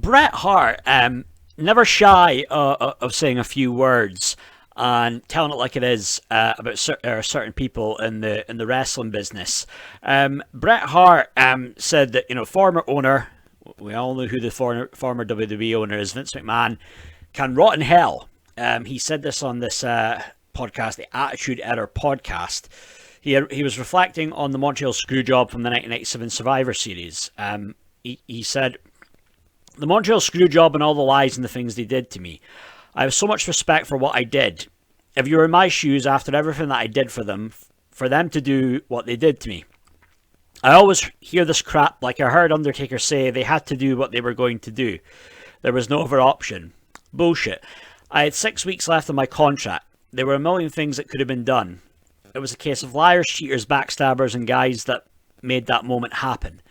Bret Hart, never shy of saying a few words and telling it like it is about certain people in the wrestling business. Bret Hart said that, former owner, we all know who the former WWE owner is, Vince McMahon, can rot in hell. He said this on this podcast, the Attitude Era podcast. He was reflecting on the Montreal Screwjob from the 1997 Survivor Series. He said, "The Montreal Screwjob and all the lies and the things they did to me. I have so much respect for what I did. If you were in my shoes after everything that I did for them to do what they did to me. I always hear this crap, like I heard Undertaker say they had to do what they were going to do. There was no other option. Bullshit. I had 6 weeks left of my contract. There were a million things that could have been done. It was a case of liars, cheaters, backstabbers, and guys that made that moment happen.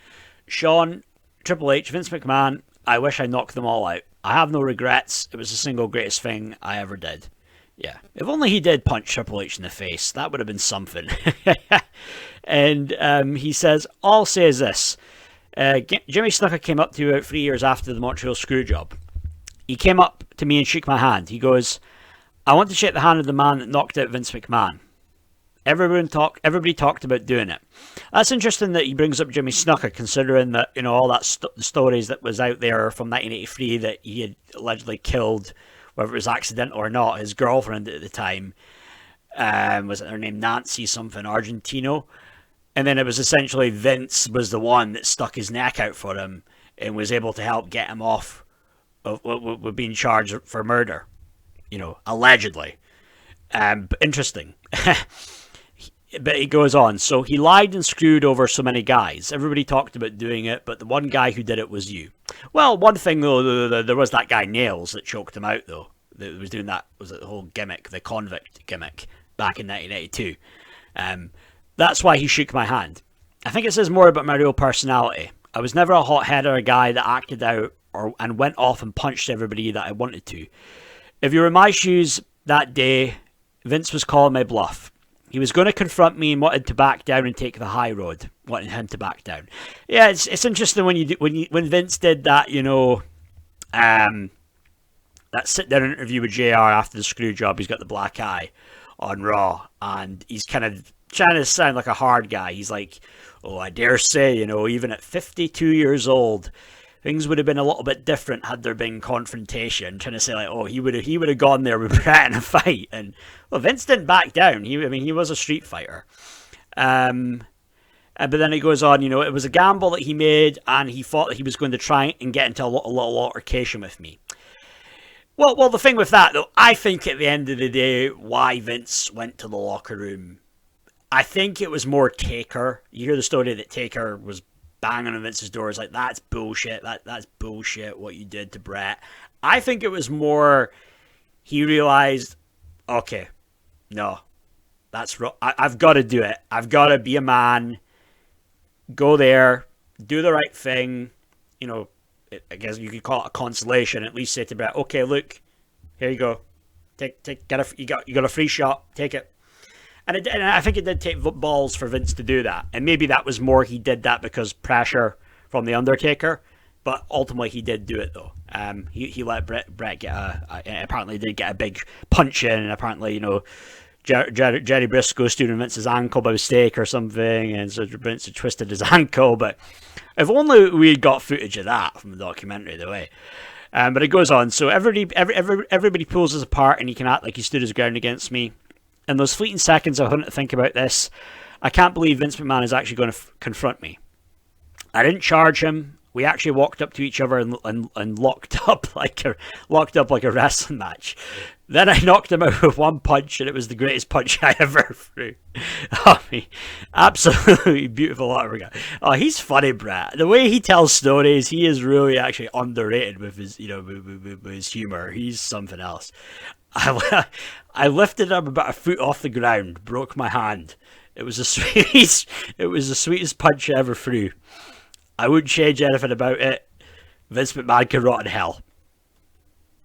Shawn, Triple H, Vince McMahon, I wish I knocked them all out. I have no regrets. It was the single greatest thing I ever did." Yeah. If only he did punch Triple H in the face. That would have been something. And he says, "All I'll say is this. Jimmy Snuka came up to you about 3 years after the Montreal Screwjob. He came up to me and shook my hand. He goes, 'I want to shake the hand of the man that knocked out Vince McMahon.' Everybody talked about doing it." That's interesting that he brings up Jimmy Snuka, considering that, all that stories that was out there from 1983 that he had allegedly killed, whether it was accidental or not, his girlfriend at the time. Was it her name Nancy something, Argentino? And then it was essentially Vince was the one that stuck his neck out for him and was able to help get him off of being charged for murder. Allegedly. But interesting. But he goes on. "So he lied and screwed over so many guys. Everybody talked about doing it, but the one guy who did it was you." Well, one thing though, there was that guy Nails that choked him out though. That was doing that, was the whole gimmick, the convict gimmick, back in 1982. That's why he shook my hand. I think it says more about my real personality. I was never a hothead or a guy that acted out and went off and punched everybody that I wanted to. If you were in my shoes that day, Vince was calling my bluff. He was going to confront me and wanted to back down and take the high road, wanting him to back down. Yeah, it's interesting when Vince did that, that sit down interview with JR after the screw job. He's got the black eye on Raw, and he's kind of trying to sound like a hard guy. He's like, "Oh, I dare say, even at 52 years old, things would have been a little bit different had there been confrontation." Trying to say like, "Oh, he would have gone there with Bret in a fight." And well, Vince didn't back down. He was a street fighter. But then he goes on, it was a gamble that he made, and he thought that he was going to try and get into a little altercation with me. Well, the thing with that though, I think at the end of the day, why Vince went to the locker room, I think it was more Taker. You hear the story that Taker was banging on Vince's door. It's like, "That's bullshit. That's bullshit what you did to Bret." I think it was more he realized, okay, no, that's wrong. I've got to do it. I've got to be a man, go there, do the right thing. I guess you could call it a consolation. At least say to Bret, "Okay, look, here you go. You got a free shot. Take it." And I think it did take balls for Vince to do that. And maybe that was more he did that because pressure from The Undertaker. But ultimately he did do it though. He let Bret get apparently did get a big punch in. And apparently, Jerry Briscoe stealing Vince's ankle by mistake or something. And so Vince had twisted his ankle. But if only we got footage of that from the documentary, the way. But it goes on. So everybody pulls us apart and he can act like he stood his ground against me. In those fleeting seconds I hadn't to think about this, I can't believe Vince McMahon is actually going to confront me. I didn't charge him. We actually walked up to each other and locked up like a wrestling match. Then I knocked him out with one punch, and it was the greatest punch I ever threw. Absolutely beautiful guy. Oh, he's funny, Bret. The way he tells stories, he is really actually underrated with his, with his humor. He's something else. I lifted him about a foot off the ground, broke my hand. It was the sweetest punch I ever threw. I wouldn't change anything about it. Vince McMahon can rot in hell.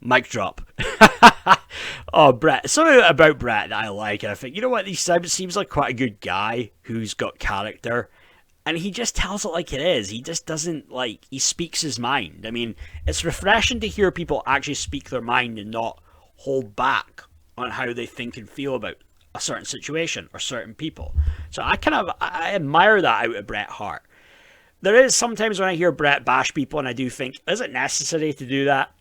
Mic drop. Oh, Bret. Something about Bret that I like. And I think, he seems like quite a good guy who's got character. And he just tells it like it is. He just doesn't, like, he speaks his mind. I mean, it's refreshing to hear people actually speak their mind and not hold back on how they think and feel about a certain situation or certain people. So I admire that out of Bret Hart. There is sometimes when I hear Bret bash people and I do think, is it necessary to do that?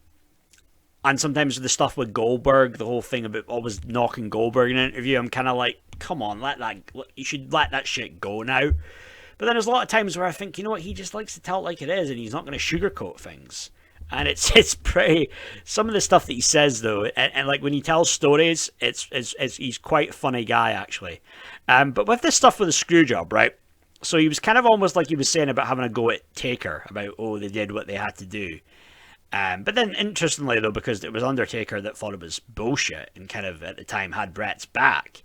And sometimes with the stuff with Goldberg, the whole thing about always knocking Goldberg in an interview, I'm kind of like, come on, you should let that shit go now. But then there's a lot of times where I think, you know what, he just likes to tell it like it is, and he's not going to sugarcoat things. And it's pretty. Some of the stuff that he says though, and like when he tells stories, it's he's quite a funny guy actually. But with this stuff with the screw job, right? So he was kind of almost like he was saying about having a go at Taker, about they did what they had to do. But then interestingly though, because it was Undertaker that thought it was bullshit and kind of at the time had Bret's back.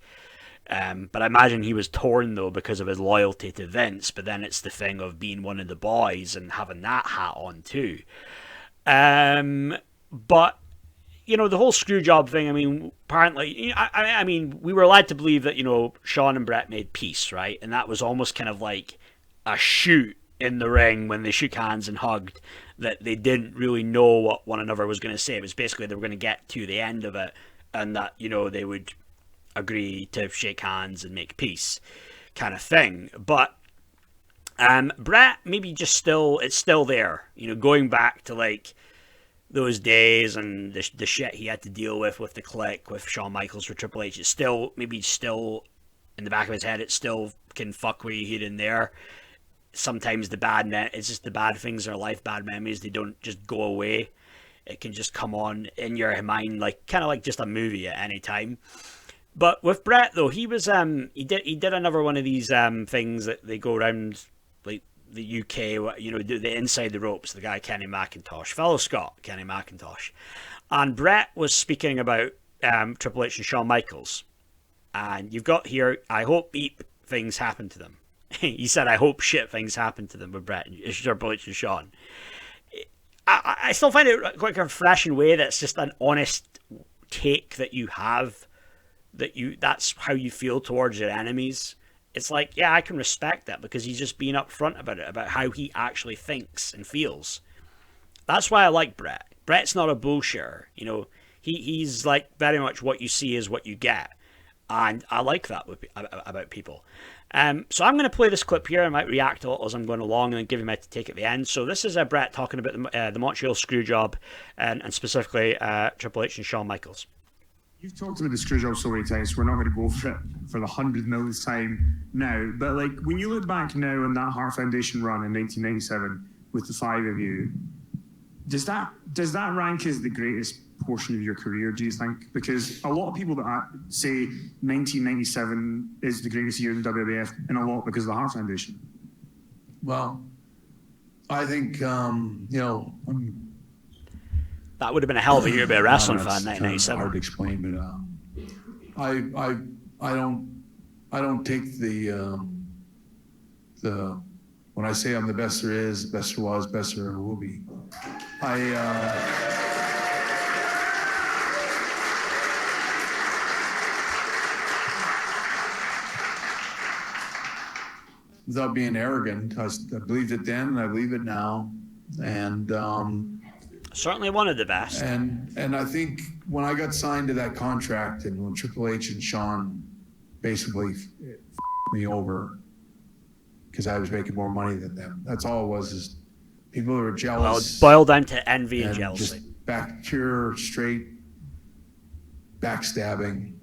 But I imagine he was torn though because of his loyalty to Vince. But then it's the thing of being one of the boys and having that hat on too. But you know the whole screw job thing. I mean, apparently, I mean, we were led to believe that Shawn and Bret made peace, right? And that was almost kind of like a shoot in the ring when they shook hands and hugged. That they didn't really know what one another was going to say. It was basically they were going to get to the end of it, and that they would agree to shake hands and make peace, kind of thing. But Bret maybe it's still there, going back to like those days and the shit he had to deal with the Clique, with Shawn Michaels, for Triple H. It's still in the back of his head. It still can fuck with you here and there. Sometimes it's just the bad things in our life, bad memories. They don't just go away. It can just come on in your mind, like kind of like just a movie at any time. But with Bret though, he was he did another one of these things that they go around like the UK, do the inside the ropes. The guy Kenny Macintosh, fellow Scot Kenny Macintosh, and Bret was speaking about Triple H and Shawn Michaels, and you've got here, I hope things happen to them. He said, I hope shit things happen to them with Bret and Triple H and Shawn. I still find it quite a refreshing way that's just an honest take that you have. That's how you feel towards your enemies. It's like, yeah, I can respect that because he's just being upfront about it, about how he actually thinks and feels. That's why I like Bret. Bret's not a bullshitter. He's like very much what you see is what you get. And I like that about people. So I'm going to play this clip here. I might react a little as I'm going along and then give you my take at the end. So this is Bret talking about the Montreal Screwjob and specifically Triple H and Shawn Michaels. You've talked about the Screwjob so many times, so we're not going to go for it for the 100 millionth time now. But like when you look back now on that Hart Foundation run in 1997 with the five of you, does that rank as the greatest portion of your career, do you think? Because a lot of people that say 1997 is the greatest year in WWF, and a lot because of the Hart Foundation. Well, I think that would have been a hell of a year to be a wrestling fan, 1997. Hard to explain, but I don't take the when I say I'm the best there is, best there was, best there ever will be. Without being arrogant, I believed it then, and I believe it now, and certainly one of the best. And I think when I got signed to that contract, and when Triple H and Shawn basically me over because I was making more money than them, that's all it was. Is people who were jealous. Well, it boiled down to envy and jealousy. Just pure, straight backstabbing.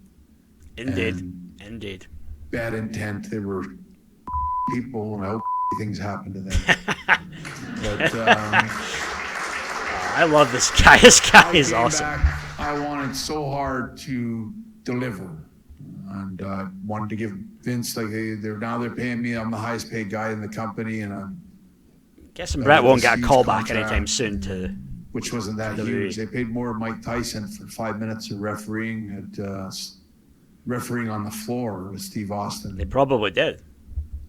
Indeed. Bad intent. They were people, and I hope things happen to them. But I love this guy. This guy is awesome. I wanted so hard to deliver, and wanted to give Vince, like they're paying me. I'm the highest paid guy in the company, and I'm guessing Bret won't get a call back anytime soon to. Which wasn't that huge. They paid more Mike Tyson for 5 minutes of refereeing on the floor with Steve Austin. They probably did.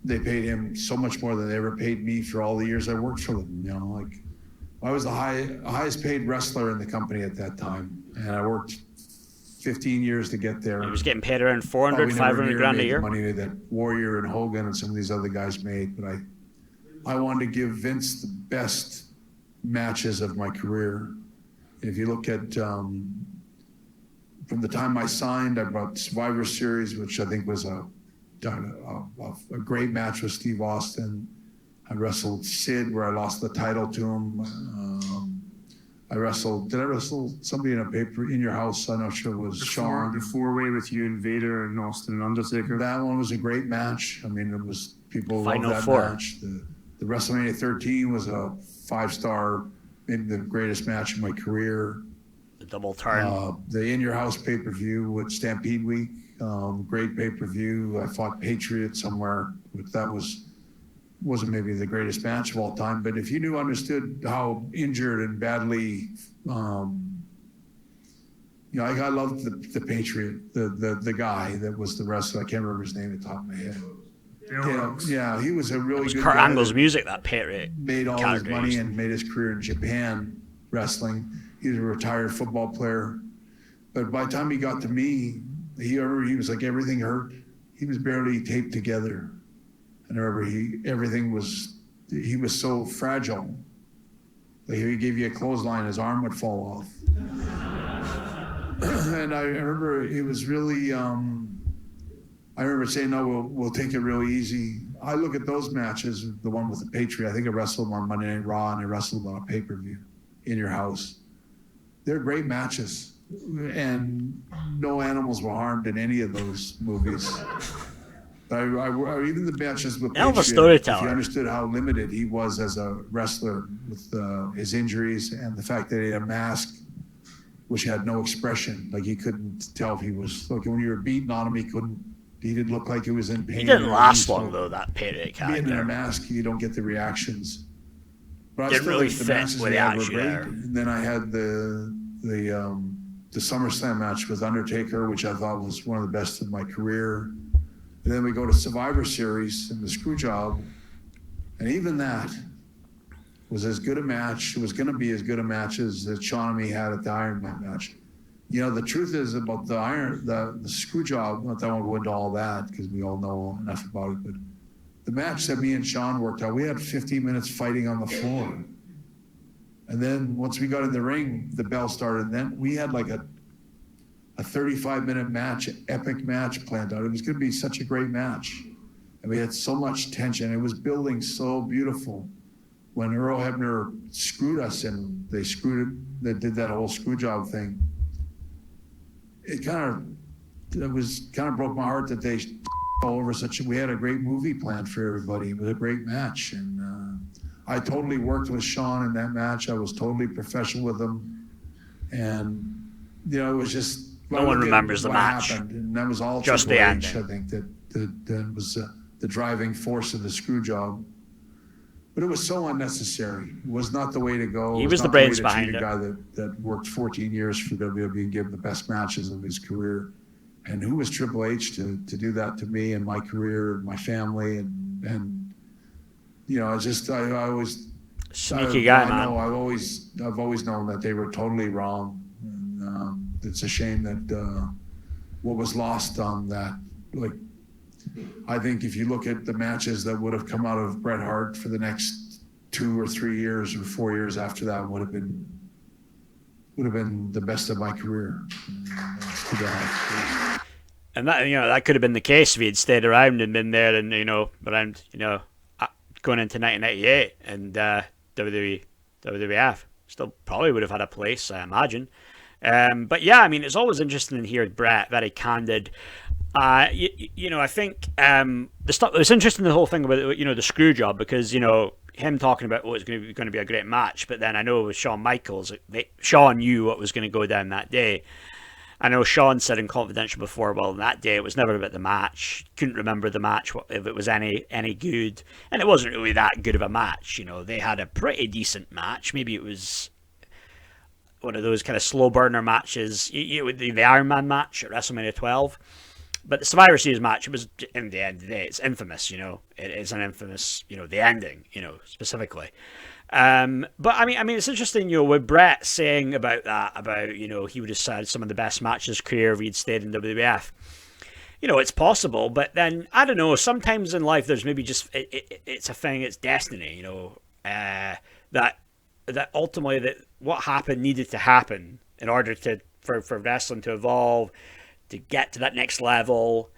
They paid him so much more than they ever paid me for all the years I worked for them. Like I was the highest paid wrestler in the company at that time, and I worked 15 years to get there. He was getting paid around 400, 500 grand a year. Money that Warrior and Hogan and some of these other guys made, but I wanted to give Vince the best matches of my career. If you look at from the time I signed, I brought Survivor Series, which I think was a great match with Steve Austin. I wrestled Sid, where I lost the title to him. Did I wrestle somebody in a paper in your house? I'm not sure it was Shawn. The four-way with you and Vader and Austin and Undertaker. That one was a great match. I mean, it was, people loved that Four. match. The WrestleMania 13 was a 5-star, maybe the greatest match of my career. The double turn. The In Your House pay-per-view with Stampede Week, great pay-per-view. I fought Patriot somewhere. That wasn't maybe the greatest match of all time, but if you understood how injured and badly, I loved the Patriot, the guy that was the wrestler. I can't remember his name at the top of my head. Yeah, he was a really good Kurt guy. Angle's music, that Patriot. Made all his money and made his career in Japan wrestling. He was a retired football player, but by the time he got to me, he was like, everything hurt. He was barely taped together. And I remember he was so fragile. Like if he gave you a clothesline, his arm would fall off. And I remember it was really, I remember saying, no, we'll take it really easy. I look at those matches, the one with the Patriot, I think I wrestled on Monday Night Raw and I wrestled on a pay-per-view in your house. They're great matches. And no animals were harmed in any of those movies. Even the matches with Patriot, storyteller. if you understood how limited he was as a wrestler with his injuries and the fact that he had a mask which had no expression, like he couldn't tell if he was, like when you were beating on him, he didn't look like he was in pain. He didn't last long though, that Patriot character. Being in a mask, you don't get the reactions. But didn't really fit with the action there. And then I had the SummerSlam match with Undertaker, which I thought was one of the best of my career. And then we go to Survivor Series and the Screwjob, and even that was as good a match. It was going to be as good a match as that Shawn and me had at the Iron Man match. The truth is about the Screwjob, not that I won't go into all that because we all know enough about it, but the match that me and Shawn worked out, we had 15 minutes fighting on the floor. And then once we got in the ring, the bell started, and then we had like a 35-minute match, epic match planned out. It was going to be such a great match. And we had so much tension. It was building so beautiful. When Earl Hebner screwed us and they did that whole screw job thing, it kind of broke my heart that they all over we had a great movie planned for everybody. It was a great match. And I totally worked with Shawn in that match. I was totally professional with him. And, it was just, no one remembers the match. Happened, and that was all just Triple the H, ending. I think that was the driving force of the screw job. But it was so unnecessary. It was not the way to go. He was the brains not the way to behind treat it. a guy that worked 14 years for WWE and gave him the best matches of his career. And who was Triple H to do that to me and my career and my family and I always sneaky guy, man. I've always known that they were totally wrong. And, it's a shame that what was lost on that. Like, I think if you look at the matches that would have come out of Bret Hart for the next 2 or 3 years or 4 years after that would have been the best of my career. And that that could have been the case if he had stayed around and been there and around going into 1998 and WWF still probably would have had a place, I imagine. But yeah, I mean, it's always interesting to hear Bret, very candid. I think the stuff. It's interesting, the whole thing about the screw job, because him talking about it's going to be a great match, but then I know with Shawn Michaels, Shawn knew what was going to go down that day. I know Shawn said in Confidential before, well, that day it was never about the match. Couldn't remember the match, if it was any good, and it wasn't really that good of a match. They had a pretty decent match. Maybe it was one of those kind of slow burner matches, the Iron Man match at WrestleMania 12. But the Survivor Series match, it was, in the end of the day, it's infamous, it is an infamous, the ending, specifically. But I mean, it's interesting, with Bret saying about that, he would have had some of the best matches of his career if he'd stayed in WWF. it's possible, but then I don't know. Sometimes in life, there's maybe just it's a thing. It's destiny, that ultimately that what happened needed to happen in order for wrestling to evolve, to get to that next level.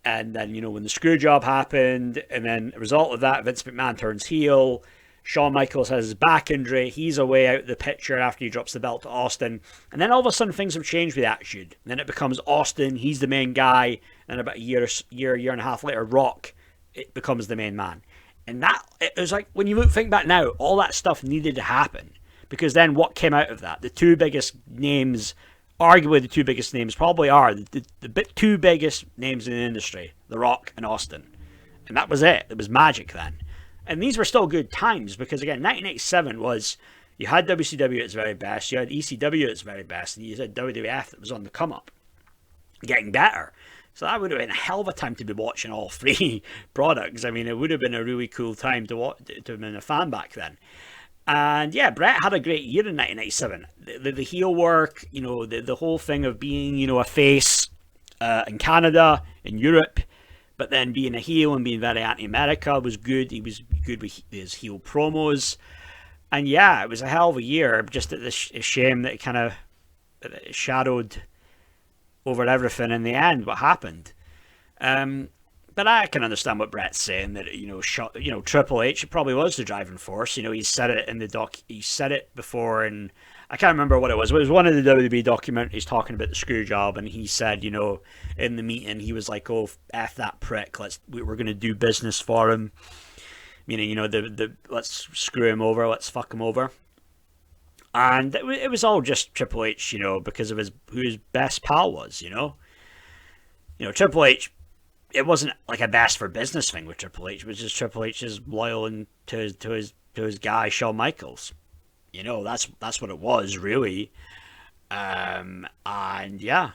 And then when the screw job happened, and then a result of that, Vince McMahon turns heel. Shawn Michaels has his back injury. He's away out of the picture after he drops the belt to Austin. And then all of a sudden things have changed with Attitude. And then it becomes Austin. He's the main guy. And about a year and a half later, Rock, it becomes the main man. And it was like, when you think back now, all that stuff needed to happen. Because then what came out of that? The two biggest names, arguably the two biggest names, probably are the two biggest names in the industry, The Rock and Austin. And that was it. It was magic then. And these were still good times because, again, 1987 was, you had WCW at its very best, you had ECW at its very best, and you had WWF that was on the come-up, getting better. So that would have been a hell of a time to be watching all three products. I mean, it would have been a really cool time to have been a fan back then. And yeah, Bret had a great year in 1997. The heel work, the whole thing of being, a face in Canada, in Europe, but then being a heel and being very anti-America was good. He was good with his heel promos. And yeah, it was a hell of a year. Just a shame that it kind of shadowed over everything in the end, what happened. But I can understand what Bret's saying, that, Triple H probably was the driving force. He said it in the doc. He said it before, and I can't remember what it was. It was one of the WWE documentaries talking about the screw job, and he said, in the meeting, he was like, "Oh, F that prick. We're going to do business for him." Meaning, let's screw him over, let's fuck him over. And it was all just Triple H, because of who his best pal was, Triple H. It wasn't like a best for business thing with Triple H. It was just Triple H is loyal to his guy Shawn Michaels. That's what it was really. And yeah,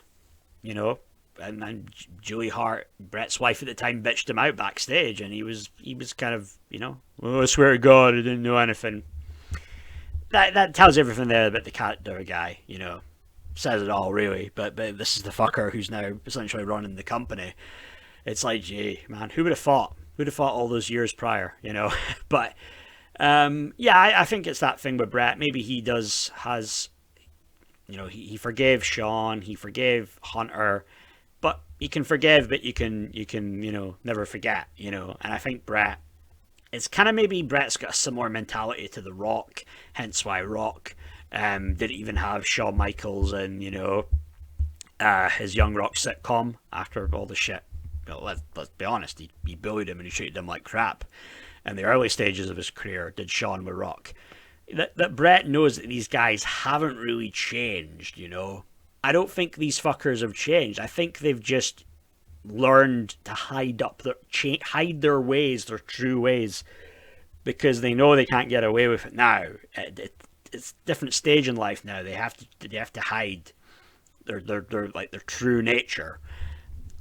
and Julie Hart, Bret's wife at the time, bitched him out backstage, and he was kind of, "Oh, I swear to God, I didn't know anything." That tells everything there about the character guy. Says it all really. But this is the fucker who's now essentially running the company. It's like, gee, man, who would have thought? Who'd have thought all those years prior, But, yeah, I think it's that thing with Bret. Maybe he has, he forgave Shawn, he forgave Hunter, but you can forgive, but you can, never forget, And I think Bret, it's kind of maybe Bret's got a similar mentality to The Rock, hence why Rock didn't even have Shawn Michaels and, his Young Rock sitcom after all the shit. Let's be honest, he bullied him and he treated him like crap. In the early stages of his career, did Shawn with Rock. That Bret knows that these guys haven't really changed, I don't think these fuckers have changed. I think they've just learned to hide their ways, their true ways, because they know they can't get away with it now. It's a different stage in life now. They have to hide their true nature.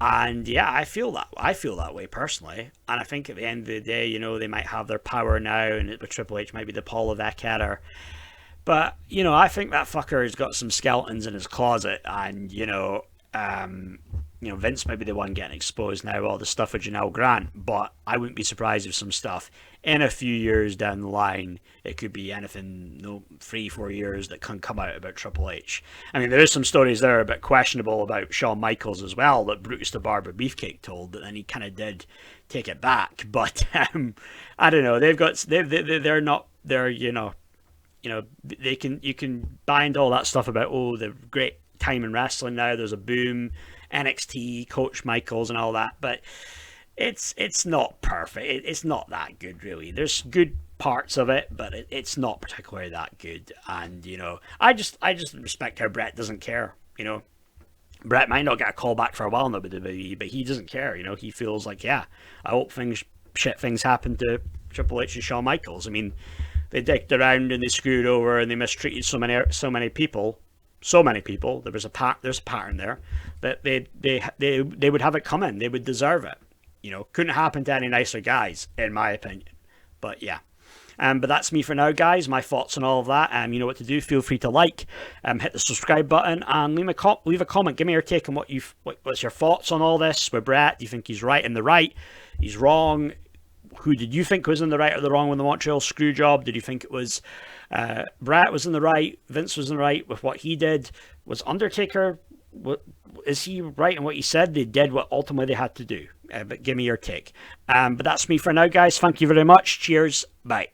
And yeah, I feel that way personally. And I think at the end of the day, they might have their power now, and with Triple H might be the Paul Levesque era. But, I think that fucker has got some skeletons in his closet, and, Vince might be the one getting exposed now, all the stuff with Janelle Grant, but I wouldn't be surprised if some stuff in a few years down the line, it could be anything, 3-4 years, that can come out about Triple H. I mean, there is some stories there a bit questionable about Shawn Michaels as well, that Brutus the Barber Beefcake told, that then he kind of did take it back, but I don't know, you can bind all that stuff about, the great time in wrestling now, there's a boom, NXT, Coach Michaels and all that, but it's not perfect. It's not that good, really. There's good parts of it, but it's not particularly that good. And I just respect how Bret doesn't care. Bret might not get a call back for a while now with WWE, but he doesn't care. He feels like, yeah, I hope shit things happen to Triple H and Shawn Michaels. I mean, they dicked around and they screwed over and they mistreated so many people. There's a pattern there that they would have it coming. They would deserve it. Couldn't happen to any nicer guys, in my opinion. But yeah, But that's me for now, guys. My thoughts on all of that. You know what to do. Feel free to like, hit the subscribe button, and leave a comment. Give me your take on what's your thoughts on all this with Bret. Do you think he's right in the right? He's wrong? Who did you think was in the right or the wrong with the Montreal Screwjob? Did you think it was Bret was in the right, Vince was in the right with what he did? Was Undertaker, is he right in what he said? They did what ultimately they had to do. But give me your take. But that's me for now, guys. Thank you very much. Cheers. Bye.